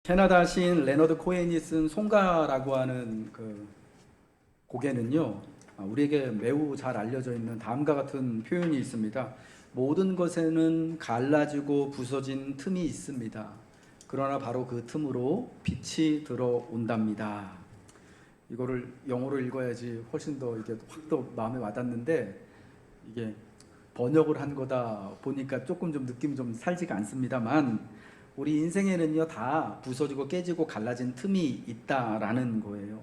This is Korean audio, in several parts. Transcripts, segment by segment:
캐나다 시인 레너드 코헨이 쓴 송가라고 하는 그 곡에는요, 우리에게 매우 잘 알려져 있는 다음과 같은 표현이 있습니다. 모든 것에는 갈라지고 부서진 틈이 있습니다. 그러나 바로 그 틈으로 빛이 들어온답니다. 이거를 영어로 읽어야지 훨씬 더 이게 확 더 마음에 와닿는데, 이게 번역을 한 거다 보니까 조금 좀 느낌이 좀 살지가 않습니다만, 우리 인생에는요 다 부서지고 깨지고 갈라진 틈이 있다라는 거예요.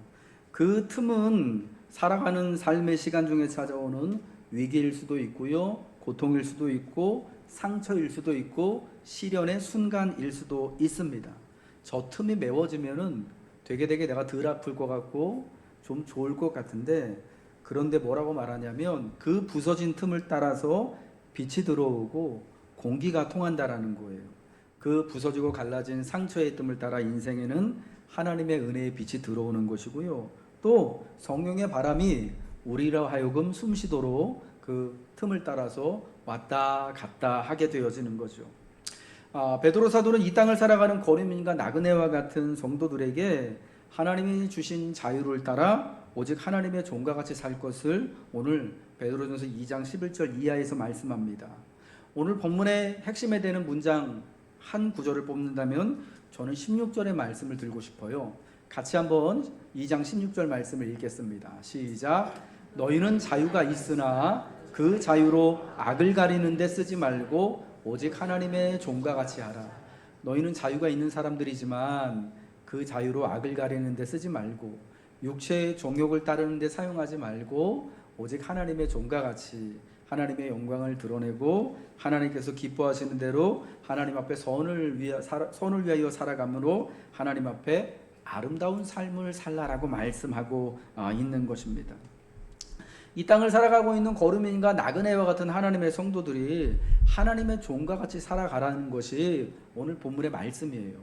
그 틈은 살아가는 삶의 시간 중에 찾아오는 위기일 수도 있고요, 고통일 수도 있고, 상처일 수도 있고, 시련의 순간일 수도 있습니다. 저 틈이 메워지면은 되게 내가 덜 아플 것 같고 좀 좋을 것 같은데, 그런데 뭐라고 말하냐면 그 부서진 틈을 따라서 빛이 들어오고 공기가 통한다라는 거예요. 그 부서지고 갈라진 상처의 뜸을 따라 인생에는 하나님의 은혜의 빛이 들어오는 것이고요, 또 성령의 바람이 우리로 하여금 숨쉬도록 그 틈을 따라서 왔다 갔다 하게 되어지는 거죠. 베드로 사도는 이 땅을 살아가는 거류민과 나그네와 같은 성도들에게 하나님이 주신 자유를 따라 오직 하나님의 종과 같이 살 것을 오늘 베드로전서 2장 11절 이하에서 말씀합니다. 오늘 본문의 핵심에 되는 문장 한 구절을 뽑는다면 저는 16절의 말씀을 들고 싶어요. 같이 한번 2장 16절 말씀을 읽겠습니다. 시작. 너희는 자유가 있으나 그 자유로 악을 가리는 데 쓰지 말고 오직 하나님의 종과 같이 하라. 너희는 자유가 있는 사람들이지만 그 자유로 악을 가리는 데 쓰지 말고, 육체의 종욕을 따르는 데 사용하지 말고 오직 하나님의 종과 같이 하나님의 영광을 드러내고 하나님께서 기뻐하시는 대로 하나님 앞에 선을 위하여 살아감으로 하나님 앞에 아름다운 삶을 살라라고 말씀하고 있는 것입니다. 이 땅을 살아가고 있는 거류민과 나그네와 같은 하나님의 성도들이 하나님의 종과 같이 살아가라는 것이 오늘 본문의 말씀이에요.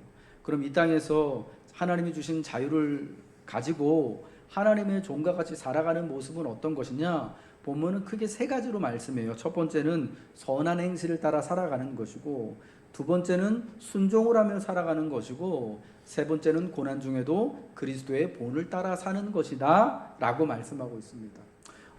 그럼 이 땅에서 하나님이 주신 자유를 가지고 하나님의 종과 같이 살아가는 모습은 어떤 것이냐? 본문은 크게 세 가지로 말씀해요. 첫 번째는 선한 행실을 따라 살아가는 것이고, 두 번째는 순종을 하며 살아가는 것이고, 세 번째는 고난 중에도 그리스도의 본을 따라 사는 것이다 라고 말씀하고 있습니다.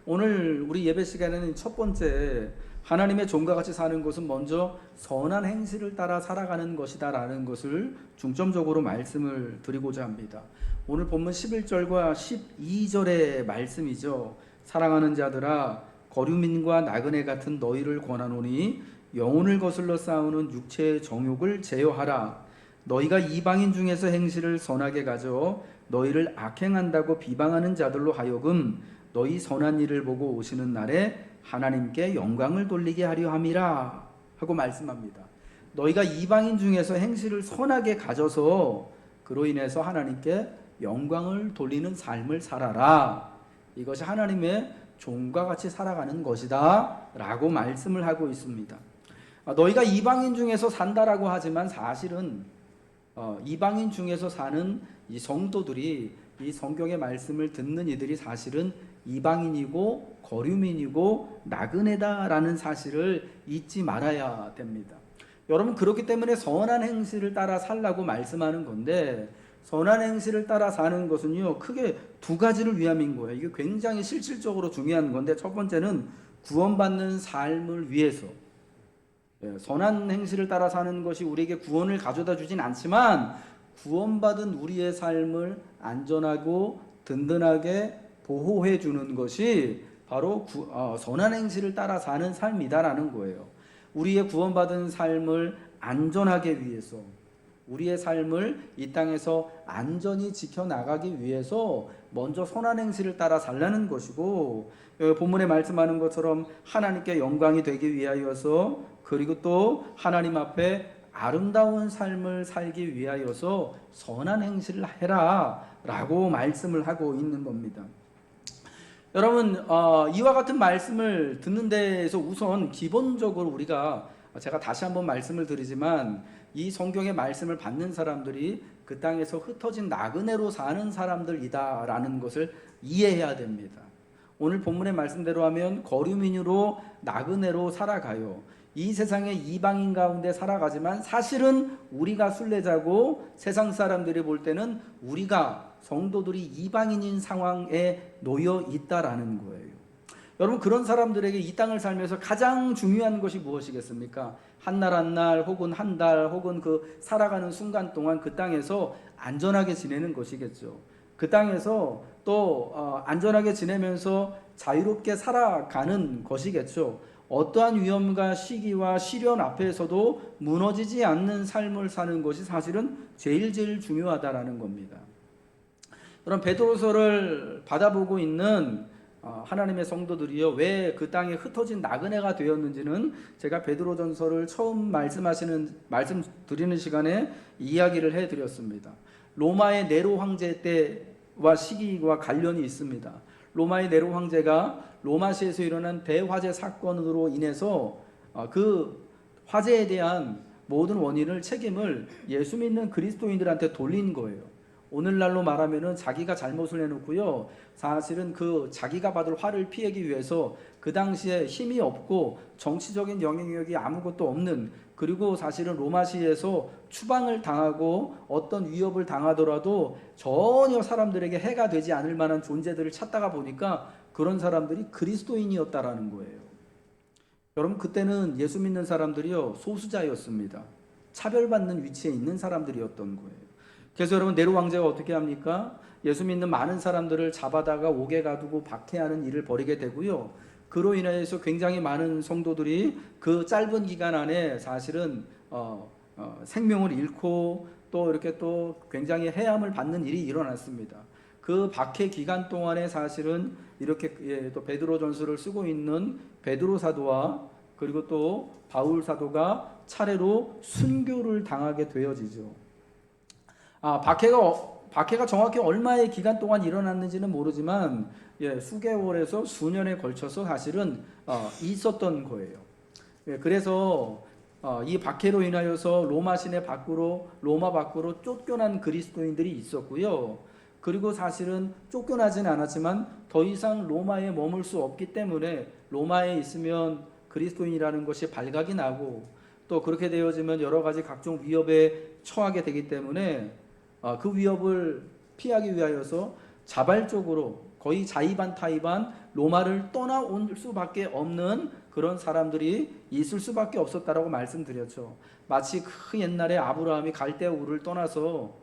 오늘 우리 예배 시간에는 첫 번째 하나님의 종과 같이 사는 것은 먼저 선한 행실을 따라 살아가는 것이다 라는 것을 중점적으로 말씀을 드리고자 합니다. 오늘 본문 11절과 12절의 말씀이죠. 사랑하는 자들아, 거류민과 나그네 같은 너희를 권하노니 영혼을 거슬러 싸우는 육체의 정욕을 제어하라. 너희가 이방인 중에서 행실을 선하게 가져 너희를 악행한다고 비방하는 자들로 하여금 너희 선한 일을 보고 오시는 날에 하나님께 영광을 돌리게 하려 함이라 하고 말씀합니다. 너희가 이방인 중에서 행실을 선하게 가져서 그로 인해서 하나님께 영광을 돌리는 삶을 살아라. 이것이 하나님의 종과 같이 살아가는 것이다 라고 말씀을 하고 있습니다. 너희가 이방인 중에서 산다라고 하지만 사실은 이방인 중에서 사는 이 성도들이, 이 성경의 말씀을 듣는 이들이 사실은 이방인이고 거류민이고 나그네다라는 사실을 잊지 말아야 됩니다. 여러분, 그렇기 때문에 선한 행실을 따라 살라고 말씀하는 건데, 선한 행실을 따라 사는 것은요 크게 두 가지를 위함인 거예요. 이게 굉장히 실질적으로 중요한 건데, 첫 번째는 구원받는 삶을 위해서, 선한 행실을 따라 사는 것이 우리에게 구원을 가져다 주진 않지만 구원받은 우리의 삶을 안전하고 든든하게 보호해 주는 것이 바로 선한 행실을 따라 사는 삶이다라는 거예요. 우리의 구원받은 삶을 안전하게 위해서, 우리의 삶을 이 땅에서 안전히 지켜나가기 위해서 먼저 선한 행실을 따라 살라는 것이고, 본문에 말씀하는 것처럼 하나님께 영광이 되기 위하여서, 그리고 또 하나님 앞에 아름다운 삶을 살기 위하여서 선한 행실을 해라 라고 말씀을 하고 있는 겁니다. 여러분, 이와 같은 말씀을 듣는 데에서 우선 기본적으로 우리가, 제가 다시 한번 말씀을 드리지만 이 성경의 말씀을 받는 사람들이 그 땅에서 흩어진 나그네로 사는 사람들이다 라는 것을 이해해야 됩니다. 오늘 본문의 말씀대로 하면 거류민으로 나그네로 살아가요. 이 세상의 이방인 가운데 살아가지만 사실은 우리가 순례자고 세상 사람들이 볼 때는 우리가 성도들이 이방인인 상황에 놓여 있다라는 거예요. 여러분, 그런 사람들에게 이 땅을 살면서 가장 중요한 것이 무엇이겠습니까? 한 날 한 날 혹은 한 달 혹은 그 살아가는 순간 동안 그 땅에서 안전하게 지내는 것이겠죠. 그 땅에서 또 안전하게 지내면서 자유롭게 살아가는 것이겠죠. 어떠한 위험과 시기와 시련 앞에서도 무너지지 않는 삶을 사는 것이 사실은 제일 중요하다라는 겁니다. 그럼 베드로서를 받아보고 있는 하나님의 성도들이요, 왜 그 땅에 흩어진 나그네가 되었는지는 제가 베드로전서를 처음 말씀드리는 시간에 이야기를 해드렸습니다. 로마의 네로 황제 때와 시기와 관련이 있습니다. 로마의 네로 황제가 로마시에서 일어난 대화재 사건으로 인해서 그 화재에 대한 모든 원인을 책임을 예수 믿는 그리스도인들한테 돌린 거예요. 오늘날로 말하면은 자기가 잘못을 해놓고요, 사실은 그 자기가 받을 화를 피하기 위해서 그 당시에 힘이 없고 정치적인 영향력이 아무것도 없는, 그리고 사실은 로마시에서 추방을 당하고 어떤 위협을 당하더라도 전혀 사람들에게 해가 되지 않을 만한 존재들을 찾다가 보니까 그런 사람들이 그리스도인이었다라는 거예요. 여러분, 그때는 예수 믿는 사람들이요, 소수자였습니다. 차별받는 위치에 있는 사람들이었던 거예요. 그래서 여러분, 네로 황제가 어떻게 합니까? 예수 믿는 많은 사람들을 잡아다가 옥에 가두고 박해하는 일을 벌이게 되고요, 그로 인해서 굉장히 많은 성도들이 그 짧은 기간 안에 사실은 생명을 잃고 또 이렇게 또 굉장히 해함을 받는 일이 일어났습니다. 그 박해 기간 동안에 사실은 이렇게 또 베드로 전서를 쓰고 있는 베드로 사도와 그리고 또 바울 사도가 차례로 순교를 당하게 되어지죠. 박해가 정확히 얼마의 기간 동안 일어났는지는 모르지만 수개월에서 수년에 걸쳐서 사실은 있었던 거예요. 그래서 이 박해로 인하여서 로마 밖으로 쫓겨난 그리스도인들이 있었고요. 그리고 사실은 쫓겨나지는 않았지만 더 이상 로마에 머물 수 없기 때문에 로마에 있으면 그리스도인이라는 것이 발각이 나고 또 그렇게 되어지면 여러 가지 각종 위협에 처하게 되기 때문에 그 위협을 피하기 위하여서 자발적으로 거의 자의반타의반 로마를 떠나올 수밖에 없는 그런 사람들이 있을 수밖에 없었다라고 말씀드렸죠. 마치 그 옛날에 아브라함이 갈대아 우를 떠나서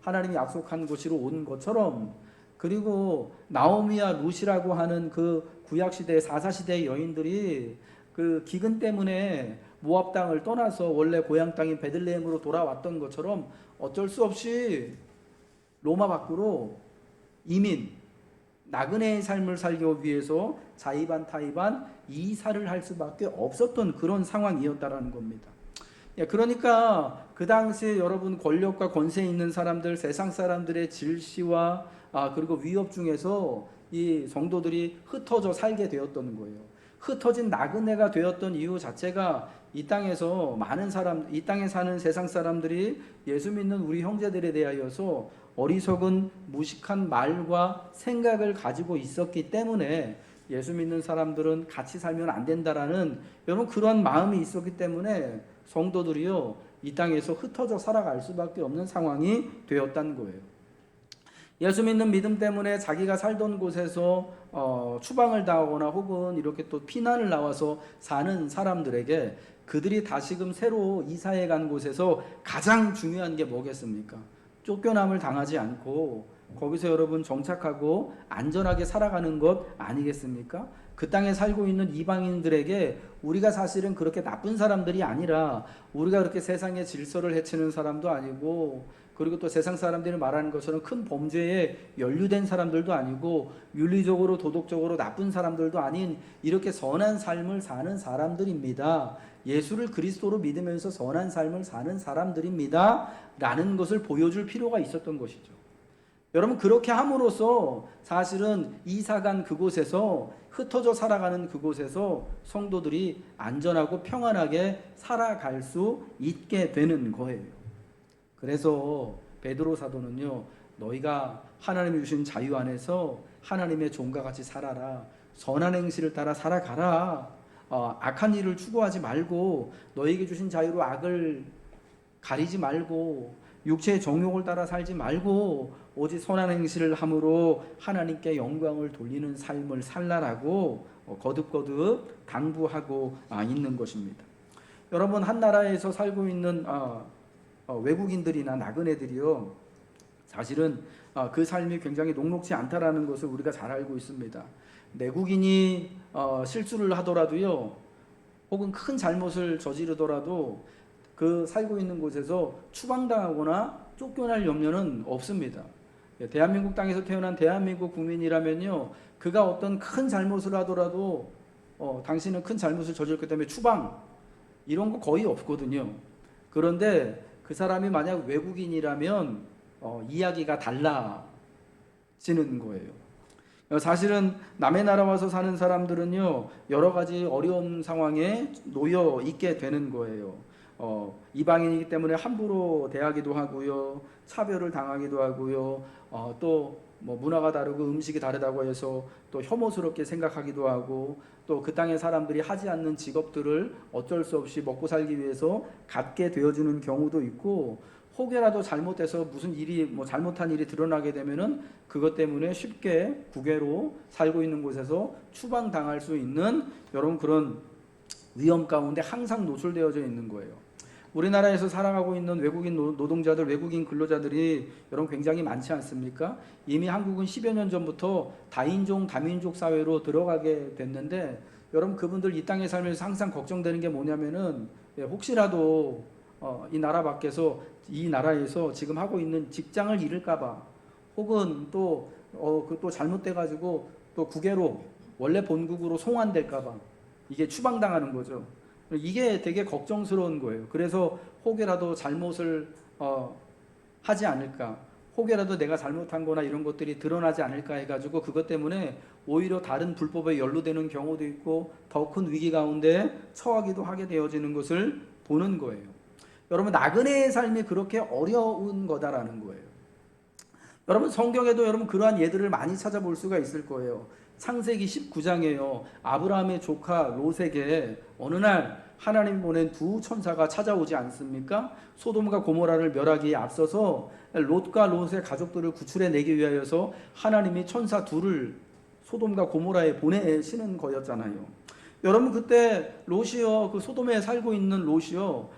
하나님이 약속한 곳으로 온 것처럼, 그리고 나오미와 룻이라고 하는 그 구약시대 사사시대의 여인들이 그 기근 때문에 모압 땅을 떠나서 원래 고향 땅인 베들레헴으로 돌아왔던 것처럼 어쩔 수 없이 로마 밖으로 이민, 나그네의 삶을 살기 위해서 자의반타의반 이사를 할 수밖에 없었던 그런 상황이었다라는 겁니다. 그러니까 그 당시에 여러분, 권력과 권세 있는 사람들, 세상 사람들의 질시와 그리고 위협 중에서 이 성도들이 흩어져 살게 되었던 거예요. 흩어진 나그네가 되었던 이유 자체가 이 땅에서 이 땅에 사는 세상 사람들이 예수 믿는 우리 형제들에 대하여서 어리석은 무식한 말과 생각을 가지고 있었기 때문에 예수 믿는 사람들은 같이 살면 안 된다라는 여러분, 그러한 마음이 있었기 때문에 성도들이요, 이 땅에서 흩어져 살아갈 수밖에 없는 상황이 되었다는 거예요. 예수 믿는 믿음 때문에 자기가 살던 곳에서 추방을 당하거나 혹은 이렇게 또 피난을 나와서 사는 사람들에게 그들이 다시금 새로 이사해 간 곳에서 가장 중요한 게 뭐겠습니까? 쫓겨남을 당하지 않고 거기서 여러분 정착하고 안전하게 살아가는 것 아니겠습니까? 그 땅에 살고 있는 이방인들에게 우리가 사실은 그렇게 나쁜 사람들이 아니라, 우리가 그렇게 세상의 질서를 해치는 사람도 아니고, 그리고 또 세상 사람들이 말하는 것처럼 큰 범죄에 연루된 사람들도 아니고, 윤리적으로 도덕적으로 나쁜 사람들도 아닌 이렇게 선한 삶을 사는 사람들입니다. 예수를 그리스도로 믿으면서 선한 삶을 사는 사람들입니다 라는 것을 보여줄 필요가 있었던 것이죠. 여러분, 그렇게 함으로써 사실은 이사간 그곳에서, 흩어져 살아가는 그곳에서 성도들이 안전하고 평안하게 살아갈 수 있게 되는 거예요. 그래서 베드로 사도는요, 너희가 하나님이 주신 자유 안에서 하나님의 종과 같이 살아라, 선한 행실을 따라 살아가라, 악한 일을 추구하지 말고 너에게 주신 자유로 악을 가리지 말고 육체의 정욕을 따라 살지 말고 오직 선한 행실을 함으로 하나님께 영광을 돌리는 삶을 살라라고 거듭거듭 당부하고 있는 것입니다. 여러분, 한 나라에서 살고 있는 외국인들이나 나그네들이요, 사실은 그 삶이 굉장히 녹록지 않다라는 것을 우리가 잘 알고 있습니다. 내국인이 실수를 하더라도요, 혹은 큰 잘못을 저지르더라도 그 살고 있는 곳에서 추방당하거나 쫓겨날 염려는 없습니다. 대한민국 땅에서 태어난 대한민국 국민이라면요, 그가 어떤 큰 잘못을 하더라도 당신은 큰 잘못을 저질렀기 때문에 추방 이런 거 거의 없거든요. 그런데 그 사람이 만약 외국인이라면 이야기가 달라지는 거예요. 사실은 남의 나라 와서 사는 사람들은요, 여러 가지 어려운 상황에 놓여 있게 되는 거예요. 이방인이기 때문에 함부로 대하기도 하고요, 차별을 당하기도 하고요, 또 뭐 문화가 다르고 음식이 다르다고 해서 또 혐오스럽게 생각하기도 하고, 또 그 땅의 사람들이 하지 않는 직업들을 어쩔 수 없이 먹고 살기 위해서 갖게 되어주는 경우도 있고, 혹여라도 잘못돼서 무슨 일이 잘못한 일이 드러나게 되면은 그것 때문에 쉽게 국외로 살고 있는 곳에서 추방당할 수 있는 여러분 그런 위험 가운데 항상 노출되어져 있는 거예요. 우리나라에서 살아가고 있는 외국인 노동자들, 외국인 근로자들이 여러분 굉장히 많지 않습니까? 이미 한국은 10여 년 전부터 다인종, 다민족 사회로 들어가게 됐는데, 여러분 그분들 이 땅에 살면서 항상 걱정되는 게 뭐냐면은 혹시라도 이 나라 밖에서, 이 나라에서 지금 하고 있는 직장을 잃을까봐, 혹은 또 잘못돼가지고 또 국외로 원래 본국으로 송환될까봐 이게 추방당하는 거죠. 이게 되게 걱정스러운 거예요. 그래서 혹여라도 잘못을 하지 않을까, 혹여라도 내가 잘못한 거나 이런 것들이 드러나지 않을까 해가지고 그것 때문에 오히려 다른 불법에 연루되는 경우도 있고 더 큰 위기 가운데 처하기도 하게 되어지는 것을 보는 거예요. 여러분, 나그네의 삶이 그렇게 어려운 거다라는 거예요. 여러분, 성경에도 여러분 그러한 예들을 많이 찾아볼 수가 있을 거예요. 창세기 19장에요. 아브라함의 조카 롯에게 어느 날 하나님 보낸 두 천사가 찾아오지 않습니까? 소돔과 고모라를 멸하기에 앞서서 롯과 롯의 가족들을 구출해내기 위하여서 하나님이 천사 둘을 소돔과 고모라에 보내시는 거였잖아요. 여러분, 그때 롯이요, 그 소돔에 살고 있는 롯이요,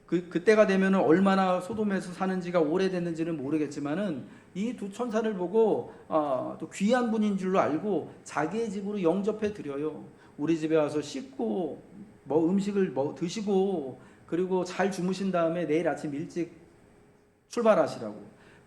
그때가 되면은 얼마나 소돔에서 사는지가 오래됐는지는 모르겠지만은 이 두 천사를 보고 또 귀한 분인 줄로 알고 자기의 집으로 영접해 드려요. 우리 집에 와서 씻고 음식을 드시고 그리고 잘 주무신 다음에 내일 아침 일찍 출발하시라고.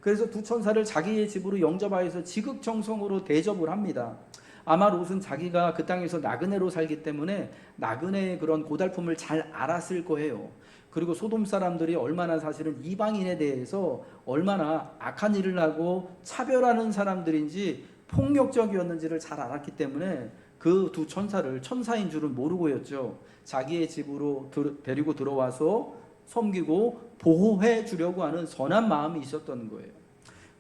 그래서 두 천사를 자기의 집으로 영접하여서 지극정성으로 대접을 합니다. 아마 롯은 자기가 그 땅에서 나그네로 살기 때문에 나그네의 그런 고달픔을 잘 알았을 거예요. 그리고 소돔 사람들이 얼마나 사실은 이방인에 대해서 얼마나 악한 일을 하고 차별하는 사람들인지 폭력적이었는지를 잘 알았기 때문에 그 두 천사를 천사인 줄은 모르고였죠. 자기의 집으로 데리고 들어와서 섬기고 보호해 주려고 하는 선한 마음이 있었던 거예요.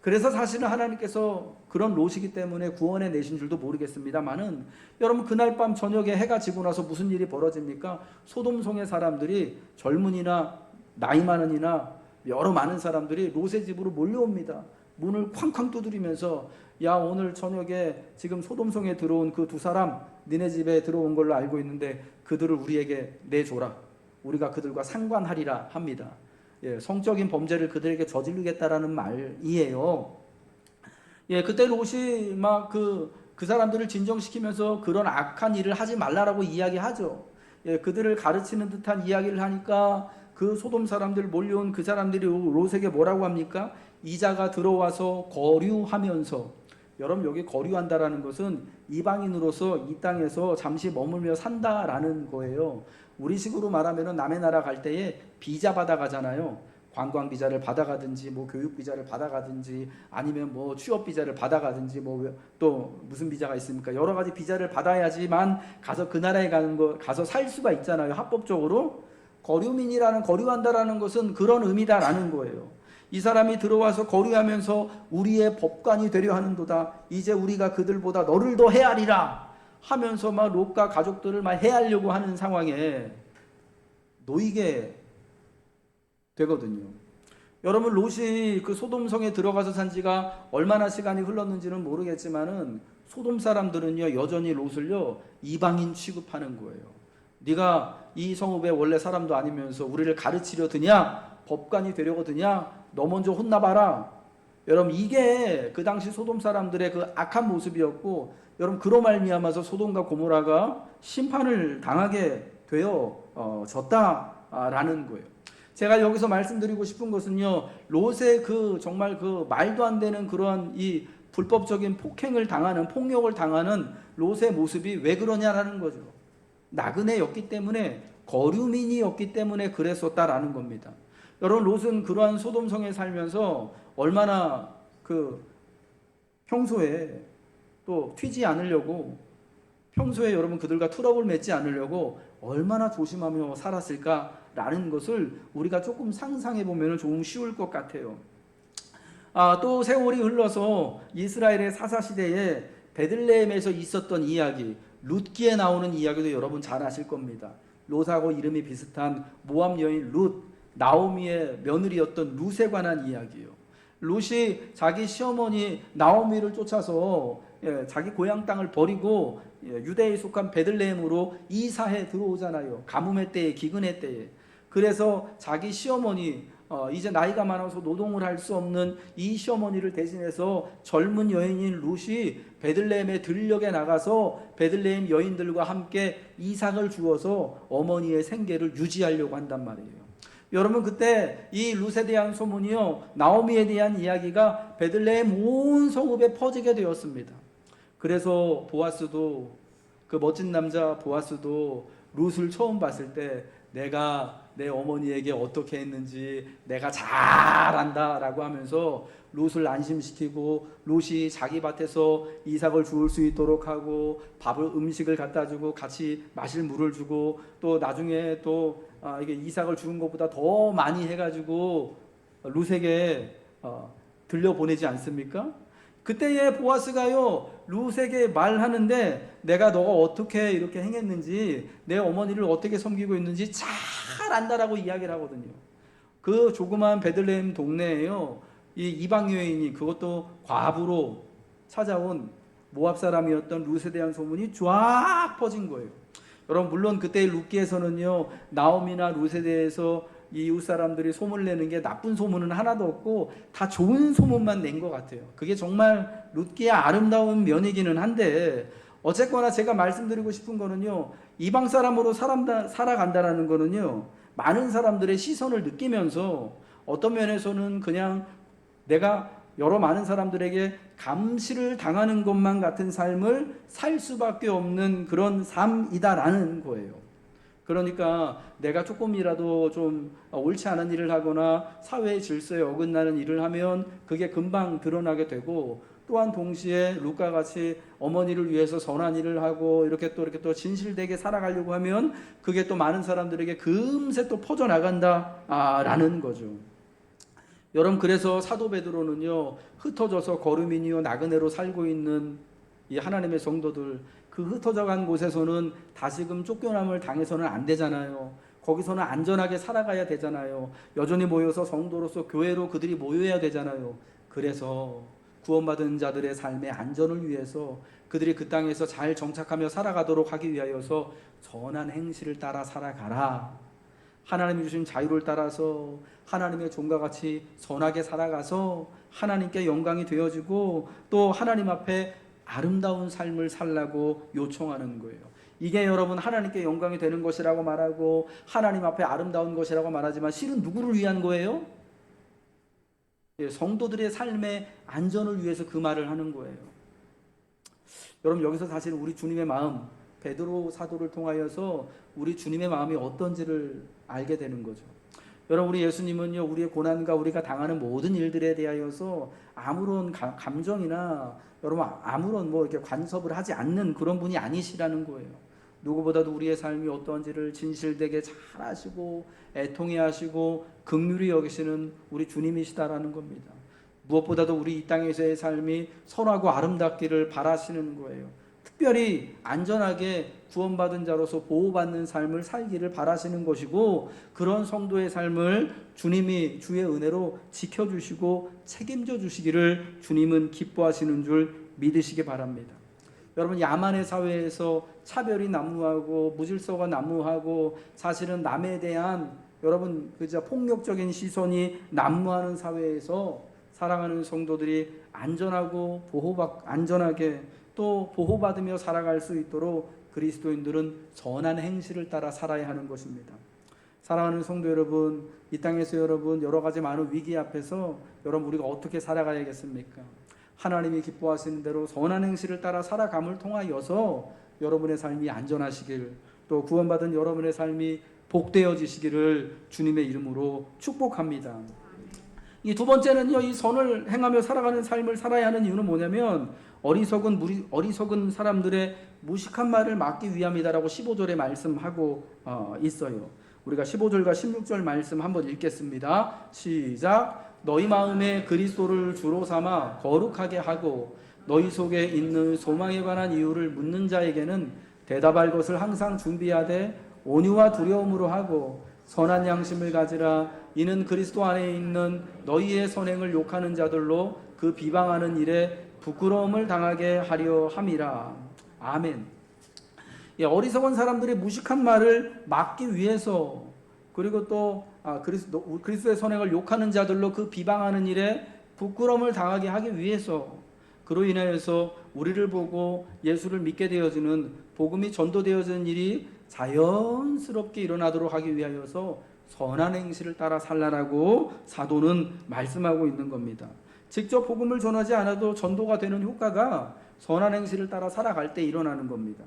그래서 사실은 하나님께서 그런 롯이기 때문에 구원해 내신 줄도 모르겠습니다만은, 여러분 그날 밤 저녁에 해가 지고 나서 무슨 일이 벌어집니까? 소돔성의 사람들이, 젊은이나 나이 많은 이나 여러 많은 사람들이 롯의 집으로 몰려옵니다. 문을 쾅쾅 두드리면서, 야, 오늘 저녁에 지금 소돔성에 들어온 그 두 사람 니네 집에 들어온 걸로 알고 있는데 그들을 우리에게 내줘라. 우리가 그들과 상관하리라 합니다. 성적인 범죄를 그들에게 저지르겠다라는 말이에요. 그때 롯이 막 그 사람들을 진정시키면서 그런 악한 일을 하지 말라라고 이야기하죠. 그들을 가르치는 듯한 이야기를 하니까 그 소돔 사람들 몰려온 그 사람들이 롯에게 뭐라고 합니까? 이자가 들어와서 거류하면서, 여러분 여기 거류한다라는 것은 이방인으로서 이 땅에서 잠시 머물며 산다라는 거예요. 우리식으로 말하면 남의 나라 갈 때에 비자 받아가잖아요. 관광 비자를 받아가든지 교육 비자를 받아가든지 아니면 취업 비자를 받아가든지 또 무슨 비자가 있습니까? 여러 가지 비자를 받아야지만 가서 그 나라에 가서 살 수가 있잖아요. 합법적으로. 거류민이라는, 거류한다라는 것은 그런 의미다라는 거예요. 이 사람이 들어와서 거류하면서 우리의 법관이 되려 하는도다. 이제 우리가 그들보다 너를 더 헤아리라. 하면서 막 롯과 가족들을 막 해하려고 하는 상황에 놓이게 되거든요. 여러분, 롯이 그 소돔성에 들어가서 산 지가 얼마나 시간이 흘렀는지는 모르겠지만은 소돔 사람들은요 여전히 롯을요 이방인 취급하는 거예요. 네가 이 성읍의 원래 사람도 아니면서 우리를 가르치려 드냐? 법관이 되려고 드냐? 너 먼저 혼나봐라. 여러분, 이게 그 당시 소돔 사람들의 그 악한 모습이었고, 여러분, 그로 말미암아서 소돔과 고모라가 심판을 당하게 되어졌다라는 거예요. 제가 여기서 말씀드리고 싶은 것은요, 롯의 그 정말 그 말도 안 되는 그러한 이 불법적인 폭행을 당하는, 폭력을 당하는 롯의 모습이 왜 그러냐라는 거죠. 나그네였기 때문에, 거류민이었기 때문에 그랬었다라는 겁니다. 여러분, 롯은 그러한 소돔성에 살면서 얼마나 그 평소에 또 튀지 않으려고, 평소에 여러분 그들과 트러블 맺지 않으려고 얼마나 조심하며 살았을까라는 것을 우리가 조금 상상해 보면 조금 쉬울 것 같아요. 또 세월이 흘러서 이스라엘의 사사시대에 베들레헴에서 있었던 이야기, 룻기에 나오는 이야기도 여러분 잘 아실 겁니다. 롯하고 이름이 비슷한 모압 여인 룻, 나오미의 며느리였던 룻에 관한 이야기예요. 룻이 자기 시어머니 나오미를 쫓아서 자기 고향 땅을 버리고 유대에 속한 베들레헴으로 이사해 들어오잖아요. 가뭄의 때에, 기근의 때에. 그래서 자기 시어머니, 이제 나이가 많아서 노동을 할 수 없는 이 시어머니를 대신해서 젊은 여인인 룻이 베들레헴의 들녘에 나가서 베들레헴 여인들과 함께 이삭을 주어서 어머니의 생계를 유지하려고 한단 말이에요. 여러분, 그때 이 룻에 대한 소문이요, 나오미에 대한 이야기가 베들레헴 온 성읍에 퍼지게 되었습니다. 그래서 보아스도, 그 멋진 남자 보아스도 룻을 처음 봤을 때 내가 내 어머니에게 어떻게 했는지 내가 잘 안다라고 하면서 룻을 안심시키고, 룻이 자기 밭에서 이삭을 주울 수 있도록 하고, 음식을 갖다 주고 같이 마실 물을 주고, 또 나중에 또 이게 이삭을 주는 것보다 더 많이 해가지고 룻에게 들려보내지 않습니까? 그때의 보아스가요 룻에게 말하는데, 내가 너가 어떻게 이렇게 행했는지, 내 어머니를 어떻게 섬기고 있는지 잘 안다라고 이야기를 하거든요. 그 조그만 베들레헴 동네에요, 이 이방 여인이, 그것도 과부로 찾아온 모압 사람이었던 룻에 대한 소문이 쫙 퍼진 거예요. 여러분, 물론 그때 룻기에서는요 나오미나 룻에 대해서 이웃 사람들이 소문을 내는 게 나쁜 소문은 하나도 없고 다 좋은 소문만 낸 것 같아요. 그게 정말 룻기의 아름다운 면이기는 한데, 어쨌거나 제가 말씀드리고 싶은 거는요, 이방 사람으로 살아간다는 거는요 많은 사람들의 시선을 느끼면서 어떤 면에서는 그냥 내가 여러 많은 사람들에게 감시를 당하는 것만 같은 삶을 살 수밖에 없는 그런 삶이다라는 거예요. 그러니까 내가 조금이라도 좀 옳지 않은 일을 하거나 사회의 질서에 어긋나는 일을 하면 그게 금방 드러나게 되고, 또한 동시에 룻과 같이 어머니를 위해서 선한 일을 하고 이렇게 또 진실되게 살아가려고 하면 그게 또 많은 사람들에게 금세 또 퍼져나간다라는 거죠. 여러분, 그래서 사도 베드로는요 흩어져서 거류민이요 나그네로 살고 있는 이 하나님의 성도들, 그 흩어져간 곳에서는 다시금 쫓겨남을 당해서는 안 되잖아요. 거기서는 안전하게 살아가야 되잖아요. 여전히 모여서 성도로서 교회로 그들이 모여야 되잖아요. 그래서 구원받은 자들의 삶의 안전을 위해서 그들이 그 땅에서 잘 정착하며 살아가도록 하기 위하여서 선한 행실을 따라 살아가라. 하나님이 주신 자유를 따라서 하나님의 종과 같이 선하게 살아가서 하나님께 영광이 되어지고, 또 하나님 앞에 아름다운 삶을 살라고 요청하는 거예요. 이게 여러분 하나님께 영광이 되는 것이라고 말하고 하나님 앞에 아름다운 것이라고 말하지만, 실은 누구를 위한 거예요? 성도들의 삶의 안전을 위해서 그 말을 하는 거예요. 여러분, 여기서 사실 우리 주님의 마음, 베드로 사도를 통하여서 우리 주님의 마음이 어떤지를 알게 되는 거죠. 여러분, 우리 예수님은요 우리의 고난과 우리가 당하는 모든 일들에 대하여서 아무런 감정이나 여러분 아무런 이렇게 간섭을 하지 않는 그런 분이 아니시라는 거예요. 누구보다도 우리의 삶이 어떠한지를 진실되게 잘 아시고 애통해 하시고 긍휼히 여기시는 우리 주님이시다라는 겁니다. 무엇보다도 우리 이 땅에서의 삶이 선하고 아름답기를 바라시는 거예요. 특별히 안전하게 구원받은 자로서 보호받는 삶을 살기를 바라시는 것이고, 그런 성도의 삶을 주님이 주의 은혜로 지켜주시고 책임져 주시기를 주님은 기뻐하시는 줄 믿으시기 바랍니다. 여러분, 야만의 사회에서 차별이 난무하고 무질서가 난무하고 사실은 남에 대한 여러분 그저 폭력적인 시선이 난무하는 사회에서 사랑하는 성도들이 안전하게 또 보호받으며 살아갈 수 있도록 그리스도인들은 선한 행실을 따라 살아야 하는 것입니다. 사랑하는 성도 여러분, 이 땅에서 여러분 여러 가지 많은 위기 앞에서 여러분 우리가 어떻게 살아가야겠습니까? 하나님이 기뻐하시는 대로 선한 행실을 따라 살아감을 통하여서 여러분의 삶이 안전하시길, 또 구원받은 여러분의 삶이 복되어지시기를 주님의 이름으로 축복합니다. 이 두 번째는요, 이 선을 행하며 살아가는 삶을 살아야 하는 이유는 뭐냐면 어리석은 사람들의 무식한 말을 막기 위함이다라고 15절에 말씀하고 있어요. 우리가 15절과 16절 말씀 한번 읽겠습니다. 시작. 너희 마음에 그리스도를 주로 삼아 거룩하게 하고 너희 속에 있는 소망에 관한 이유를 묻는 자에게는 대답할 것을 항상 준비하되 온유와 두려움으로 하고 선한 양심을 가지라. 이는 그리스도 안에 있는 너희의 선행을 욕하는 자들로 그 비방하는 일에 부끄러움을 당하게 하려 함이라. 아멘. 어리석은 사람들의 무식한 말을 막기 위해서, 그리고 또 그리스도의 선행을 욕하는 자들로 그 비방하는 일에 부끄러움을 당하게 하기 위해서, 그로 인하여서 우리를 보고 예수를 믿게 되어지는 복음이 전도되어지는 일이 자연스럽게 일어나도록 하기 위하여서 선한 행실을 따라 살라라고 사도는 말씀하고 있는 겁니다. 직접 복음을 전하지 않아도 전도가 되는 효과가 선한 행실을 따라 살아갈 때 일어나는 겁니다.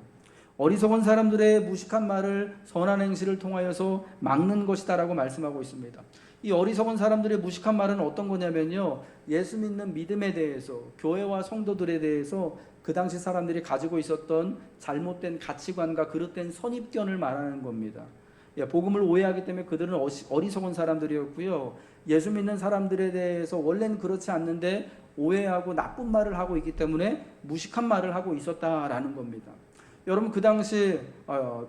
어리석은 사람들의 무식한 말을 선한 행실을 통하여서 막는 것이다라고 말씀하고 있습니다. 이 어리석은 사람들의 무식한 말은 어떤 거냐면요, 예수 믿는 믿음에 대해서, 교회와 성도들에 대해서 그 당시 사람들이 가지고 있었던 잘못된 가치관과 그릇된 선입견을 말하는 겁니다. 복음을 오해하기 때문에 그들은 어리석은 사람들이었고요, 예수 믿는 사람들에 대해서 원래는 그렇지 않는데 오해하고 나쁜 말을 하고 있기 때문에 무식한 말을 하고 있었다라는 겁니다. 여러분, 그 당시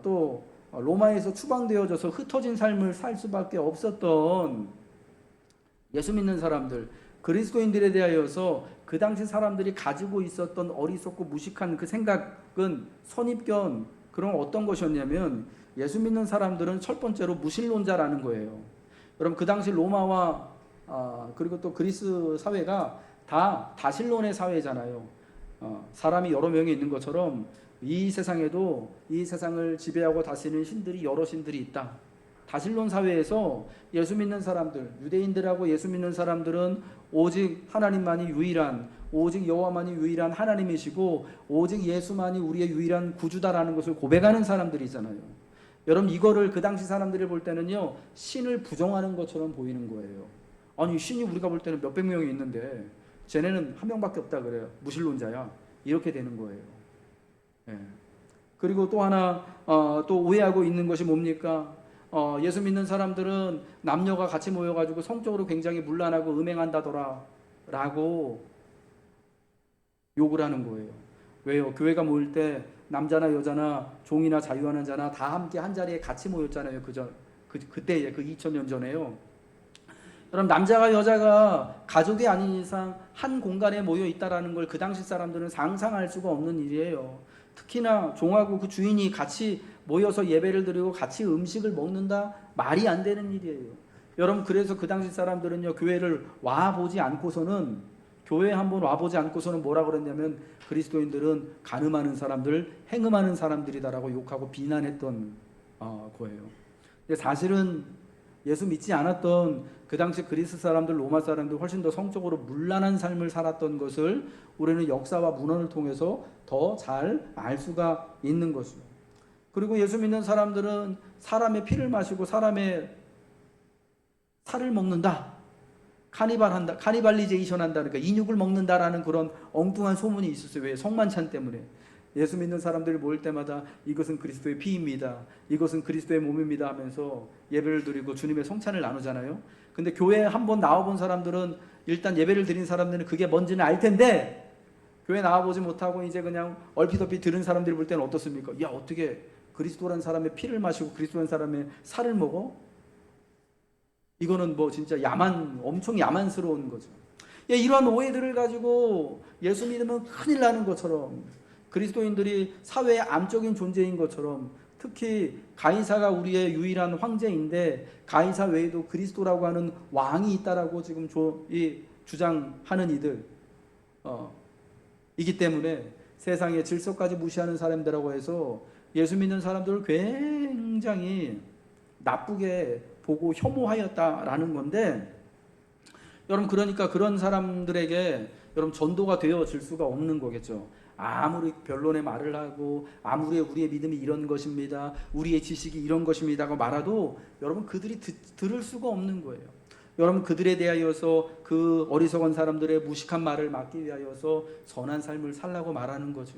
또 로마에서 추방되어져서 흩어진 삶을 살 수밖에 없었던 예수 믿는 사람들, 그리스도인들에 대하여서 그 당시 사람들이 가지고 있었던 어리석고 무식한 그 생각은, 선입견, 그런 어떤 것이었냐면, 예수 믿는 사람들은 첫 번째로 무신론자라는 거예요. 여러분, 그 당시 로마와 그리고 또 그리스 사회가 다 다신론의 사회잖아요. 사람이 여러 명이 있는 것처럼 이 세상에도 이 세상을 지배하고 다스리는 신들이 여러 신들이 있다. 다신론 사회에서 예수 믿는 사람들, 유대인들하고 예수 믿는 사람들은 오직 하나님만이 유일한, 오직 여호와만이 유일한 하나님이시고 오직 예수만이 우리의 유일한 구주다라는 것을 고백하는 사람들이잖아요. 여러분, 이거를 그 당시 사람들이 볼 때는요, 신을 부정하는 것처럼 보이는 거예요. 아니, 신이 우리가 볼 때는 몇백 명이 있는데 쟤네는 한 명밖에 없다 그래요. 무신론자야. 이렇게 되는 거예요. 예. 그리고 또 하나 또 오해하고 있는 것이 뭡니까? 예수 믿는 사람들은 남녀가 같이 모여가지고 성적으로 굉장히 문란하고 음행한다더라 라고 욕을 하는 거예요. 왜요? 교회가 모일 때 남자나 여자나 종이나 자유하는 자나 다 함께 한 자리에 같이 모였잖아요. 그때에, 그 2000년 전에요. 그럼 남자가 여자가 가족이 아닌 이상 한 공간에 모여 있다라는 걸 그 당시 사람들은 상상할 수가 없는 일이에요. 특히나 종하고 그 주인이 같이 모여서 예배를 드리고 같이 음식을 먹는다? 말이 안 되는 일이에요. 여러분, 그래서 그 당시 사람들은요, 교회를 와보지 않고서는, 교회에 한번 와보지 않고서는 뭐라 그랬냐면, 그리스도인들은 간음하는 사람들, 행음하는 사람들이다라고 욕하고 비난했던 거예요. 근데 사실은 예수 믿지 않았던 그 당시 그리스 사람들, 로마 사람들 훨씬 더 성적으로 문란한 삶을 살았던 것을 우리는 역사와 문헌을 통해서 더 잘 알 수가 있는 것이죠. 그리고 예수 믿는 사람들은 사람의 피를 마시고 사람의 살을 먹는다, 카니발리제이션 한다, 그러니까 인육을 먹는다라는 그런 엉뚱한 소문이 있었어요. 왜? 성만찬 때문에. 예수 믿는 사람들이 모일 때마다 이것은 그리스도의 피입니다, 이것은 그리스도의 몸입니다 하면서 예배를 드리고 주님의 성찬을 나누잖아요. 근데 교회에 한번 나와본 사람들은, 일단 예배를 드린 사람들은 그게 뭔지는 알 텐데, 교회 나와보지 못하고 이제 그냥 얼핏얼핏 들은 사람들이 볼 때는 어떻습니까? 야, 어떻게 그리스도란 사람의 피를 마시고 그리스도란 사람의 살을 먹어? 이거는 뭐 진짜 엄청 야만스러운 거죠. 예, 이러한 오해들을 가지고 예수 믿으면 큰일 나는 것처럼, 그리스도인들이 사회의 암적인 존재인 것처럼, 특히 가이사가 우리의 유일한 황제인데 가이사 외에도 그리스도라고 하는 왕이 있다라고 지금 주장하는 이들 이기 때문에 세상의 질서까지 무시하는 사람들이라고 해서 예수 믿는 사람들을 굉장히 나쁘게 보고 혐오하였다라는 건데, 여러분, 그러니까 그런 사람들에게 여러분 전도가 되어질 수가 없는 거겠죠. 아무리 변론의 말을 하고 아무리 우리의 믿음이 이런 것입니다, 우리의 지식이 이런 것입니다 하고 말해도 여러분 그들이 들을 수가 없는 거예요. 여러분, 그들에 대하여서 그 어리석은 사람들의 무식한 말을 막기 위하여서 선한 삶을 살라고 말하는 거죠.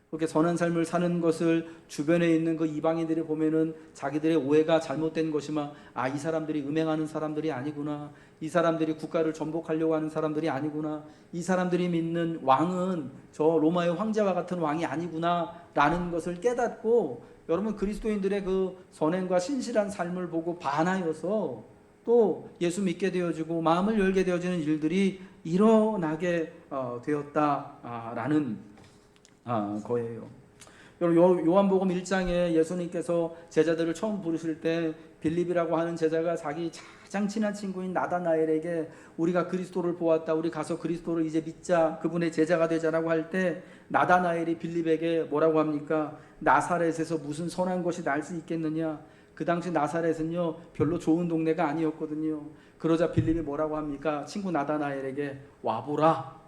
그렇게 선한 삶을 사는 것을 주변에 있는 그 이방인들이 보면은 자기들의 오해가 잘못된 것이면, 이 사람들이 음행하는 사람들이 아니구나, 이 사람들이 국가를 전복하려고 하는 사람들이 아니구나, 이 사람들이 믿는 왕은 저 로마의 황제와 같은 왕이 아니구나 라는 것을 깨닫고, 여러분, 그리스도인들의 그 선행과 신실한 삶을 보고 반하여서 또 예수 믿게 되어지고 마음을 열게 되어지는 일들이 일어나게 되었다라는 거예요. 여러분, 요한복음 1장에 예수님께서 제자들을 처음 부르실 때 빌립이라고 하는 제자가 자기 가장 친한 친구인 나다나엘에게 우리가 그리스도를 보았다, 우리 가서 그리스도를 이제 믿자, 그분의 제자가 되자라고 할 때 나다나엘이 빌립에게 뭐라고 합니까? 나사렛에서 무슨 선한 것이 날 수 있겠느냐? 그 당시 나사렛은요 별로 좋은 동네가 아니었거든요. 그러자 빌립이 뭐라고 합니까? 친구 나다나엘에게 와보라,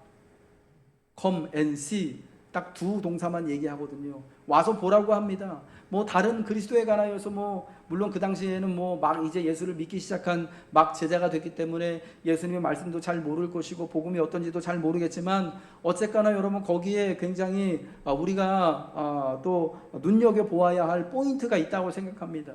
come and see, 딱 두 동사만 얘기하거든요. 와서 보라고 합니다. 뭐 다른 그리스도에 관하여서 물론 그 당시에는 막 이제 예수를 믿기 시작한 막 제자가 됐기 때문에 예수님의 말씀도 잘 모를 것이고 복음이 어떤지도 잘 모르겠지만, 어쨌거나 여러분 거기에 굉장히 우리가 또 눈여겨 보아야 할 포인트가 있다고 생각합니다.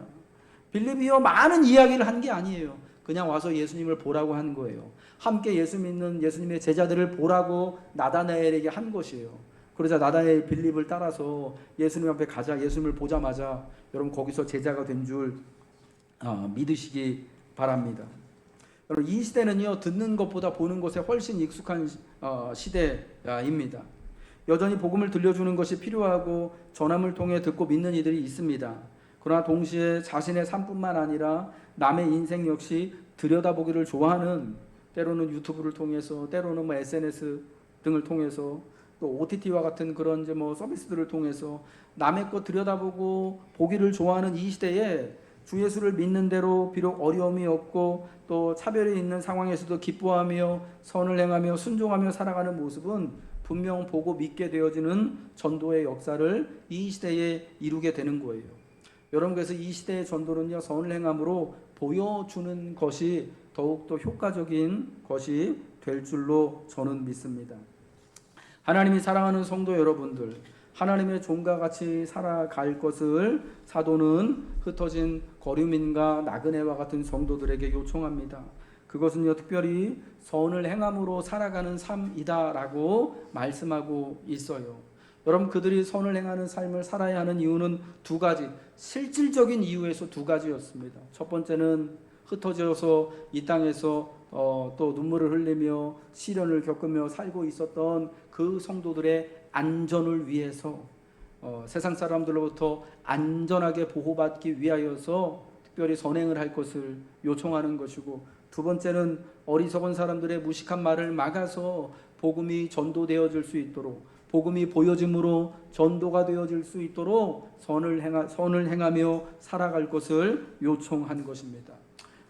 빌립이요 많은 이야기를 한 게 아니에요. 그냥 와서 예수님을 보라고 한 거예요. 함께 예수 믿는 예수님의 제자들을 보라고 나다나엘에게 한 것이에요. 그러자 나다나엘 빌립을 따라서 예수님 앞에 가자, 예수님을 보자마자 여러분 거기서 제자가 된 줄 믿으시기 바랍니다. 여러분, 이 시대는요 듣는 것보다 보는 것에 훨씬 익숙한 시대입니다. 여전히 복음을 들려주는 것이 필요하고 전함을 통해 듣고 믿는 이들이 있습니다. 그러나 동시에 자신의 삶뿐만 아니라 남의 인생 역시 들여다보기를 좋아하는, 때로는 유튜브를 통해서, 때로는 SNS 등을 통해서, 또 OTT와 같은 그런 이제 서비스들을 통해서 남의 것 들여다보고 보기를 좋아하는 이 시대에 주 예수를 믿는 대로 비록 어려움이 없고 또 차별이 있는 상황에서도 기뻐하며 선을 행하며 순종하며 살아가는 모습은 분명 보고 믿게 되어지는 전도의 역사를 이 시대에 이루게 되는 거예요. 여러분, 그래서 이 시대의 전도는요 선을 행함으로 보여주는 것이 더욱더 효과적인 것이 될 줄로 저는 믿습니다. 하나님이 사랑하는 성도 여러분들, 하나님의 종과 같이 살아갈 것을 사도는 흩어진 거류민과 나그네와 같은 성도들에게 요청합니다. 그것은요 특별히 선을 행함으로 살아가는 삶이다라고 말씀하고 있어요. 여러분, 그들이 선을 행하는 삶을 살아야 하는 이유는 두 가지, 실질적인 이유에서 두 가지였습니다. 첫 번째는 흩어져서 이 땅에서 또 눈물을 흘리며 시련을 겪으며 살고 있었던 그 성도들의 안전을 위해서, 세상 사람들로부터 안전하게 보호받기 위하여서 특별히 선행을 할 것을 요청하는 것이고, 두 번째는 어리석은 사람들의 무식한 말을 막아서 복음이 전도되어질 수 있도록, 복음이 보여짐으로 전도가 되어질 수 있도록 선을 행하며 살아갈 것을 요청한 것입니다.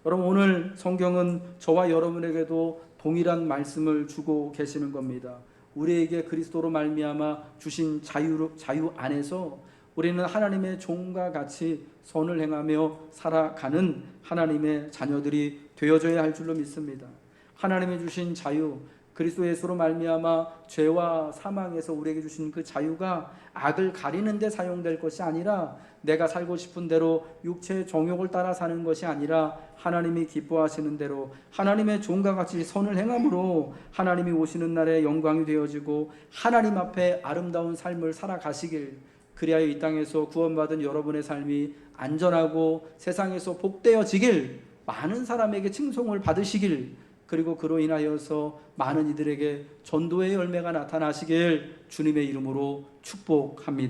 여러분, 오늘 성경은 저와 여러분에게도 동일한 말씀을 주고 계시는 겁니다. 우리에게 그리스도로 말미암아 주신 자유 안에서 우리는 하나님의 종과 같이 선을 행하며 살아가는 하나님의 자녀들이 되어져야 할 줄로 믿습니다. 하나님이 주신 자유, 그리스도 예수로 말미암아 죄와 사망에서 우리에게 주신 그 자유가 악을 가리는 데 사용될 것이 아니라 내가 살고 싶은 대로 육체의 정욕을 따라 사는 것이 아니라 하나님이 기뻐하시는 대로 하나님의 종과 같이 선을 행함으로 하나님이 오시는 날에 영광이 되어지고 하나님 앞에 아름다운 삶을 살아가시길, 그리하여 이 땅에서 구원받은 여러분의 삶이 안전하고 세상에서 복되어지길, 많은 사람에게 칭송을 받으시길, 그리고 그로 인하여서 많은 이들에게 전도의 열매가 나타나시길 주님의 이름으로 축복합니다.